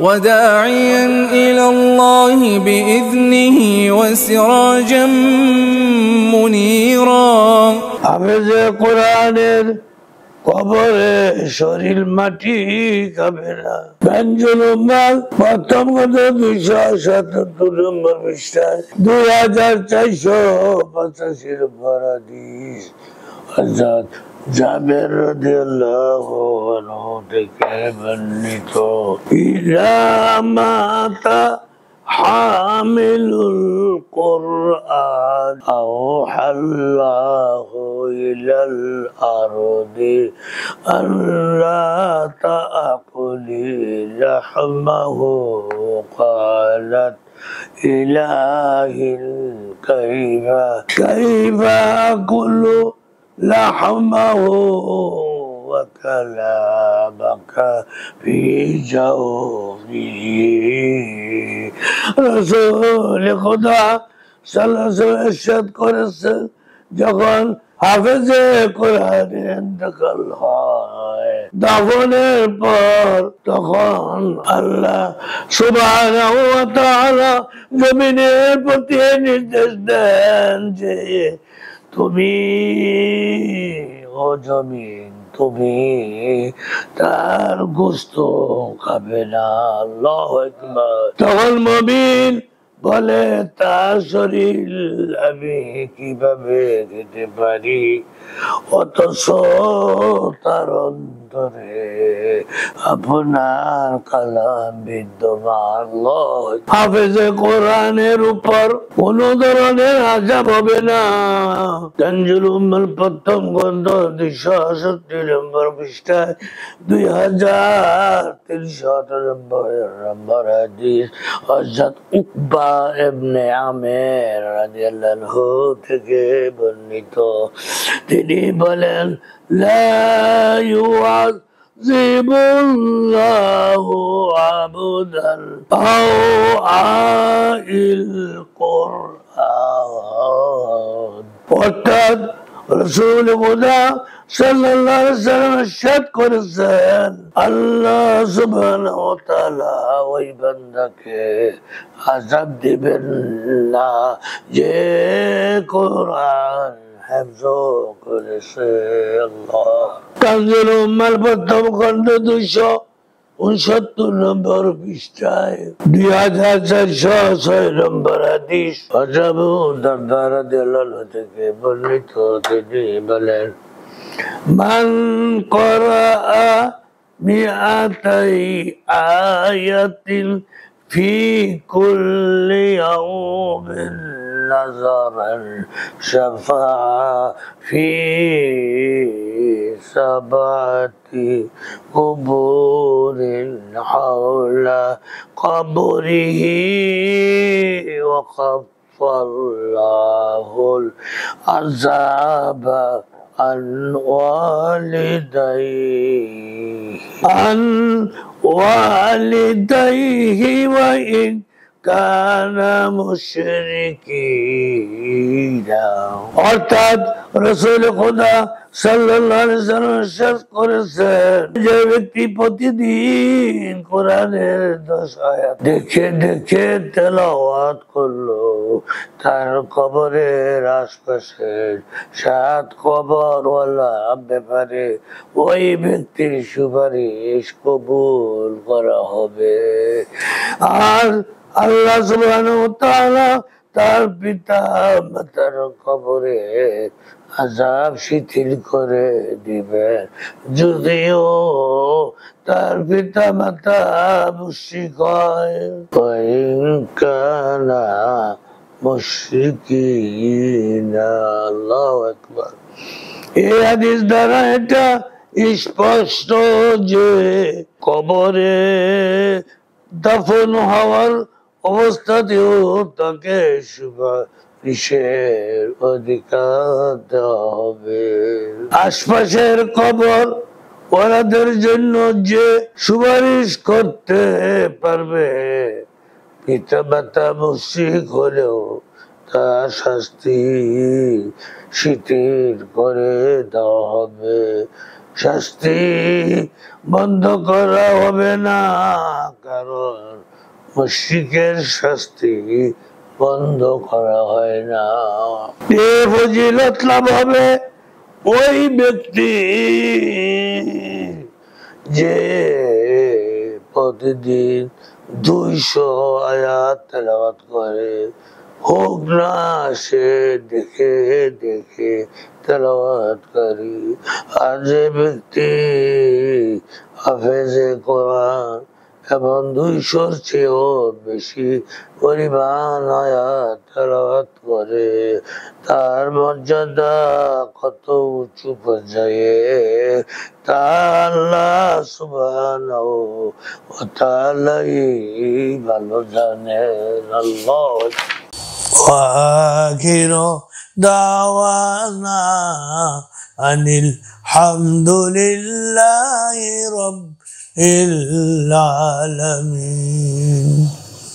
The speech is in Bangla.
وداعيا إلى الله بإذنه وسراجا منيرا حافظ قرآن কবরে শরীর মাটি খাবে না। ব্যঞ্জন উম্মাল প্রথম গত 277 নম্বর পৃষ্ঠায় 2485 নম্বর হাদিস হযরত জাবের রাদিয়াল্লাহু আনহু থেকে বর্ণিত ইযা মাতা হামিলুল কুরআন আওহাল্লাহু ইলাল আরদি আল্লা তাকুলি লাহমাহু ক্বালাত ইলাহিল কাইফা কুলু লাহমাহু ওয়া কালামাকা ফি জাওফিহি রাসূল খোদা সাল্লাল্লাহু আলাইহি ওয়াসাল্লাম ইরশাদ করেছেন যখন হাফেজে কোরআনের ইন্তেকাল হয় দাফনের পর তখন আল্লাহ সুবহানাহু ওয়া তাআলা জমিনের প্রতি নির্দেশ দেন যে তুমি ও জমিন তুমি তার গোশত খাবে না। আল্লাহু আকবার। তখন মুমিন বলে তার শরীর আমি কিভাবে খেতে পারি, অথচ তার অন্তরে আপনার কালাম বিদ্যমান। হাফেজে কোরআনের উপর কোন ধরনের আযাব হবে না। তানজিল উম্মুল প্রথম গ্রন্থ 268 নম্বর পৃষ্ঠায় 2318 নম্বর হাদিস হযরত উকবা ইবনে আমির রাদিয়াল্লাহু থেকে বর্ণিত। তিনি বলেন লা ইউআযিবুল্লাহু আবদান আও আইল কুরআন। অর্থাৎ রাসূল খোদা সাল্লাল্লাহু আলাইহি ওয়াসাল্লাম ইরশাদ করেছেন আল্লাহ সুবহানাহু ওয়া তাআলা ওই বান্দাকে আযাব দিবেন না যে কোরআন হিফজ করেছে। আল্লাহ তানজিল উম্মাল প্রথম খণ্ড 269 নম্বর পৃষ্ঠায় 2406 নম্বর হাদিস আবু দারদা রাদিয়াল্লাহু আনহু থেকে বর্ণিত। তিনি বলেন মান ক্বারাআ মিআতাই আয়াতিন ফি কুল্লি ইয়াউমিন নাযারান শাফাআ ফি সাবাতি কুবুরিন হাওলা কবরিহি ওয়া খাফফাল্লাহুল আযাবা عن والديه وإن كان مشركين। অর্থাৎ রাসূল খোদা সাল্লাল্লাহু আলাইহি ওয়াসাল্লাম ইরশাদ করেছেন যে ব্যক্তি প্রতিদিন কোরআনের 10 আয়াত দেখে দেখে তেলাওয়াত করলো তার কবরের আশপাশে 7 কবরওয়ালা ব্যাপারে ওই ব্যক্তির সুপারিশ কবুল করা হবে। আর আল্লাহ সুবহানাহু ওয়া তাআলা তার পিতা মাতার কবরে আযাব শিথিল করে দিবেন যদিও তার পিতা মাতা মুশরিক হয়। কানা মুশরিকিনা। আল্লাহু আকবার। এই হাদিস দ্বারা এটা স্পষ্ট যে কবরে দাফন হওয়ার অবস্থাতেও তাকে সুপারিশের অধিকার দেওয়া হবে। আশপাশের কবর ওনাদের জন্য যে সুপারিশ করতে পারবে পিতা মাতা মুশরিক হলেও তার শাস্তি শিথিল করে দেওয়া হবে, শাস্তি বন্ধ করা হবে না, কারণ মুশরিকের শাস্তি বন্ধ করা হয় না। এ ফজিলত লাভ হবে ওই ব্যক্তি যে প্রতিদিন 200 আয়াত তেলাওয়াত করে, হোক না সে দেখে দেখে তেলাওয়াত করি। আর যে ব্যক্তি হাফেজে কোরআন এবং 200-র চেয়েও বেশি পরিমাণ আয়াত তেলাওয়াত করে, তার মর্যাদা কত উঁচু পর্যায়ে তা আল্লাহ সুবহানাহু ওয়া তাআলাই ভালো জানেন। আল্লাহ ওয়াখিরু দাওয়ানা আনিল হামদুলিল্লাহি রাব্বিল আলামিন।